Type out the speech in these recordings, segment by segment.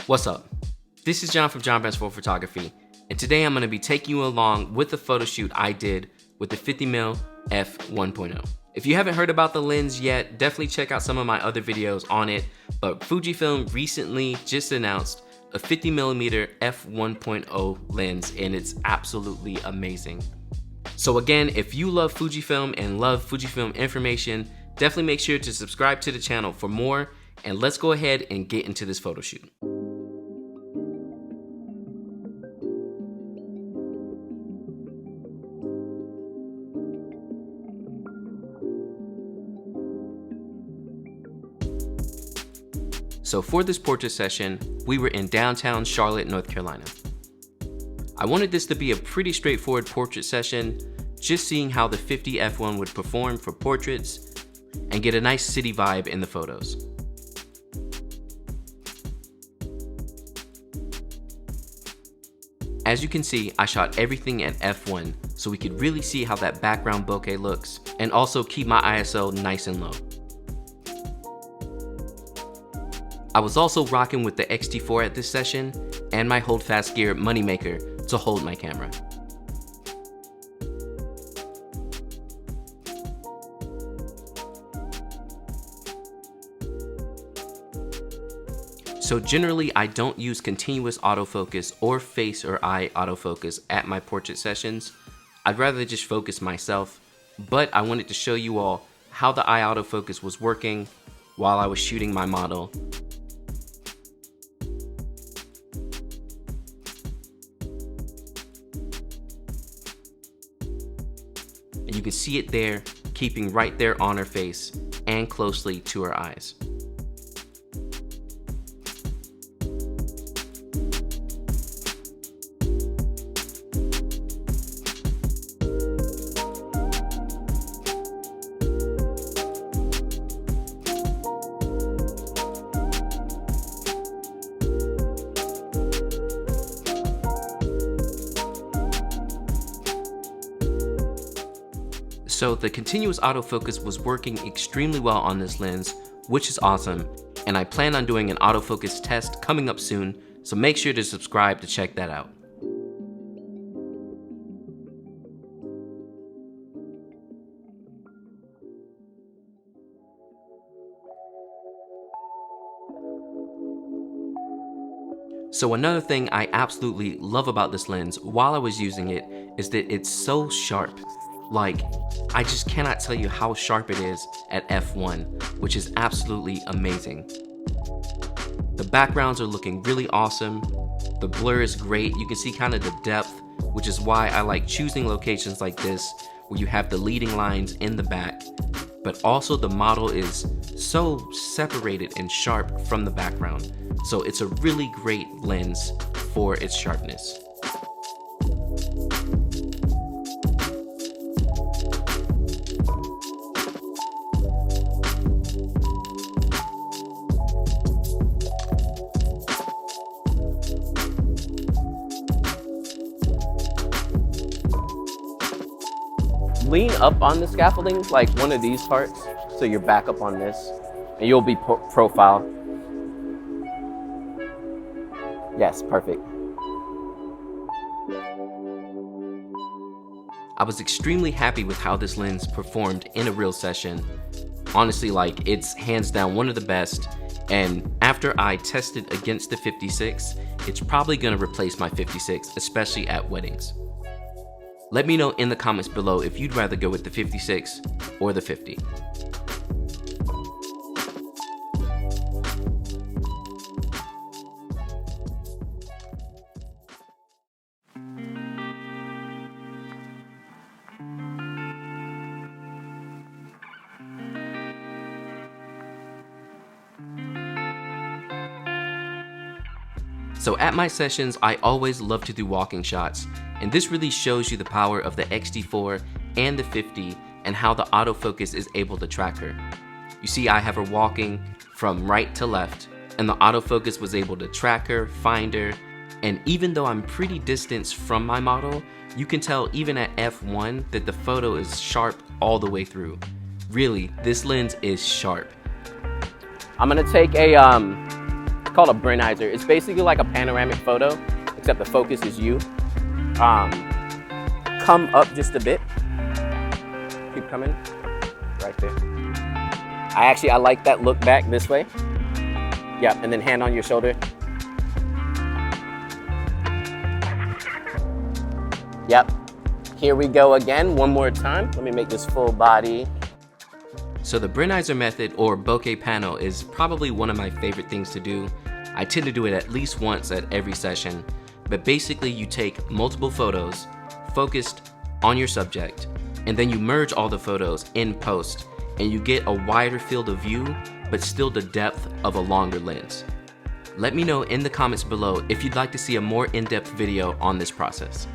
What's up? This is John from John Brands for Photography, and today I'm going to be taking you along with the photo shoot I did with the 50mm f1.0. If you haven't heard about the lens yet, definitely check out some of my other videos on it, but Fujifilm recently just announced a 50mm f1.0 lens, and it's absolutely amazing. So again, if you love Fujifilm and love Fujifilm information, definitely make sure to subscribe to the channel for more, and let's go ahead and get into this photo shoot. So for this portrait session, we were in downtown Charlotte, North Carolina. I wanted this to be a pretty straightforward portrait session, just seeing how the 50 f1 would perform for portraits and get a nice city vibe in the photos. As you can see, I shot everything at f1 so we could really see how that background bokeh looks and also keep my ISO nice and low. I was also rocking with the XT4 at this session and my Holdfast Gear Moneymaker to hold my camera. So generally I don't use continuous autofocus or face or eye autofocus at my portrait sessions. I'd rather just focus myself, but I wanted to show you all how the eye autofocus was working while I was shooting my model. And you can see it there, keeping right there on her face and closely to her eyes. So the continuous autofocus was working extremely well on this lens, which is awesome, and I plan on doing an autofocus test coming up soon, so make sure to subscribe to check that out. So another thing I absolutely love about this lens while I was using it is that it's so sharp. Like, I just cannot tell you how sharp it is at f1, which is absolutely amazing. The backgrounds are looking really awesome. The blur is great. You can see kind of the depth, which is why I like choosing locations like this where you have the leading lines in the back, but also the model is so separated and sharp from the background. So it's a really great lens for its sharpness. Lean up on the scaffolding, like one of these parts, so you're back up on this, and you'll be profile. Yes, perfect. I was extremely happy with how this lens performed in a real session. Honestly, like, it's hands down one of the best, and after I tested against the 56, it's probably gonna replace my 56, especially at weddings. Let me know in the comments below if you'd rather go with the 56 or the 50. So at my sessions, I always love to do walking shots, and this really shows you the power of the XT4 and the 50 and how the autofocus is able to track her. You see, I have her walking from right to left, and the autofocus was able to track her, find her, and even though I'm pretty distant from my model, you can tell even at f1 that the photo is sharp all the way through. Really, this lens is sharp. I'm gonna take a It's called a Brenizer. It's basically like a panoramic photo, except the focus is you. Come up just a bit. Keep coming, right there. I like that look back this way. Yep, and then hand on your shoulder. Yep, here we go again, one more time. Let me make this full body. So the Brenizer method, or bokeh panel, is probably one of my favorite things to do. I tend to do it at least once at every session, but basically you take multiple photos focused on your subject, and then you merge all the photos in post, and you get a wider field of view, but still the depth of a longer lens. Let me know in the comments below if you'd like to see a more in-depth video on this process.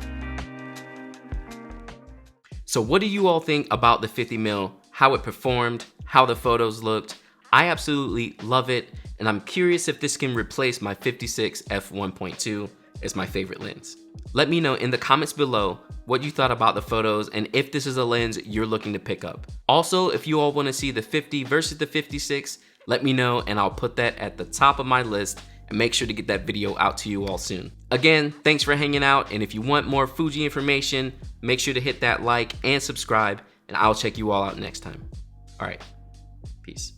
So what do you all think about the 50mm, how it performed, how the photos looked? I absolutely love it, and I'm curious if this can replace my 56 f1.2 as my favorite lens. Let me know in the comments below what you thought about the photos and if this is a lens you're looking to pick up. Also, if you all want to see the 50 versus the 56, let me know and I'll put that at the top of my list and make sure to get that video out to you all soon. Again, thanks for hanging out, and if you want more Fuji information, make sure to hit that like and subscribe, and I'll check you all out next time. All right, peace.